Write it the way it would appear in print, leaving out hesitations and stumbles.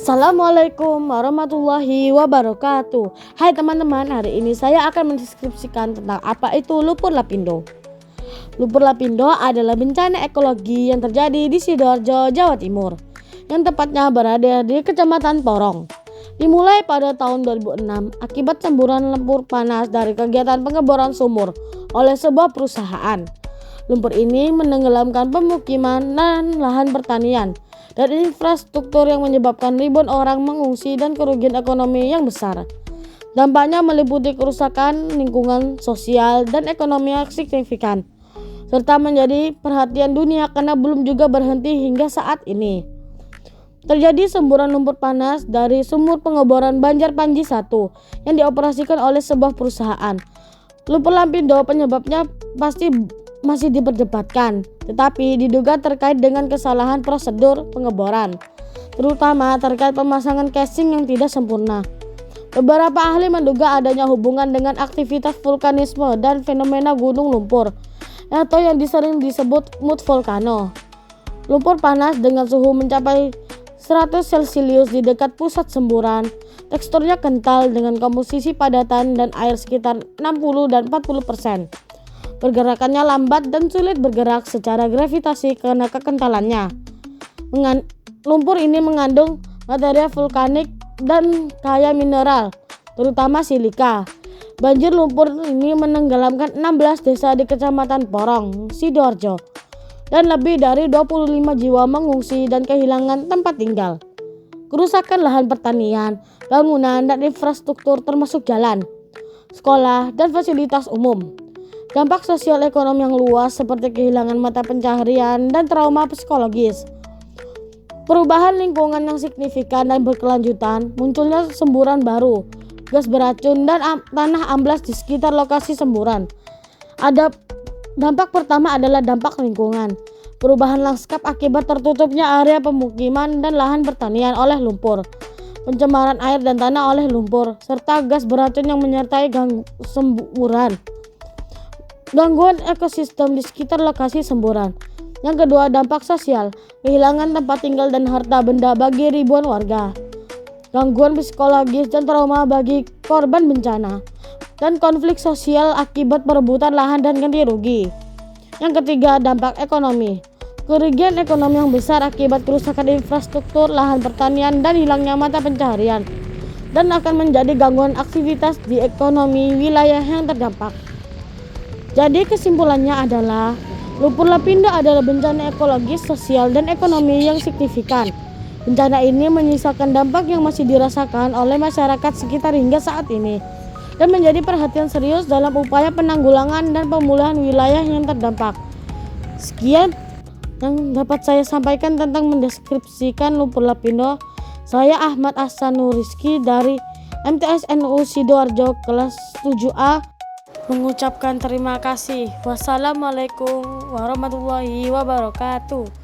Assalamualaikum warahmatullahi wabarakatuh. Hai teman-teman, hari ini saya akan mendeskripsikan tentang apa itu lumpur lapindo. Lumpur lapindo adalah bencana ekologi yang terjadi di Sidoarjo, Jawa Timur, yang tepatnya berada di Kecamatan Porong. Dimulai pada tahun 2006 akibat semburan lumpur panas dari kegiatan pengeboran sumur oleh sebuah perusahaan. Lumpur ini menenggelamkan pemukiman dan lahan pertanian dan infrastruktur yang menyebabkan ribuan orang mengungsi dan kerugian ekonomi yang besar. Dampaknya meliputi kerusakan lingkungan sosial dan ekonomi yang signifikan, serta menjadi perhatian dunia karena belum juga berhenti hingga saat ini. Terjadi semburan lumpur panas dari sumur pengeboran Banjar Panji 1 yang dioperasikan oleh sebuah perusahaan. Lumpur lapindo penyebabnya pasti masih diperdebatkan, tetapi diduga terkait dengan kesalahan prosedur pengeboran, terutama terkait pemasangan casing yang tidak sempurna. Beberapa ahli menduga adanya hubungan dengan aktivitas vulkanisme dan fenomena gunung lumpur, atau yang sering disebut mud volcano. Lumpur panas dengan suhu mencapai 100 Celcius di dekat pusat semburan, teksturnya kental dengan komposisi padatan dan air sekitar 60 dan 40%. Pergerakannya lambat dan sulit bergerak secara gravitasi karena kekentalannya. Lumpur ini mengandung material vulkanik dan kaya mineral, terutama silika. Banjir lumpur ini menenggelamkan 16 desa di Kecamatan Porong, Sidoarjo, dan lebih dari 25 jiwa mengungsi dan kehilangan tempat tinggal. Kerusakan lahan pertanian, bangunan, dan infrastruktur termasuk jalan, sekolah, dan fasilitas umum. Dampak sosial ekonomi yang luas seperti kehilangan mata pencaharian dan trauma psikologis. Perubahan lingkungan yang signifikan dan berkelanjutan, munculnya semburan baru, gas beracun, dan tanah amblas di sekitar lokasi semburan. Dampak pertama adalah dampak lingkungan. Perubahan lanskap akibat tertutupnya area pemukiman dan lahan pertanian oleh lumpur. Pencemaran air dan tanah oleh lumpur, serta gas beracun yang menyertai semburan. Gangguan ekosistem di sekitar lokasi semburan. Yang kedua, dampak sosial, kehilangan tempat tinggal dan harta benda bagi ribuan warga. Gangguan psikologis dan trauma bagi korban bencana. Dan konflik sosial akibat perebutan lahan dan ganti rugi. Yang ketiga, dampak ekonomi. Kerugian ekonomi yang besar akibat kerusakan infrastruktur, lahan pertanian, dan hilangnya mata pencaharian. Dan akan menjadi gangguan aktivitas di ekonomi wilayah yang terdampak. Jadi kesimpulannya adalah lumpur lapindo adalah bencana ekologis, sosial, dan ekonomi yang signifikan. Bencana ini menyisakan dampak yang masih dirasakan oleh masyarakat sekitar hingga saat ini dan menjadi perhatian serius dalam upaya penanggulangan dan pemulihan wilayah yang terdampak. Sekian yang dapat saya sampaikan tentang mendeskripsikan lumpur lapindo. Saya Ahmad Ahsanul Rizki dari MTSNU Sidoarjo kelas 7A mengucapkan terima kasih. Wassalamualaikum warahmatullahi wabarakatuh.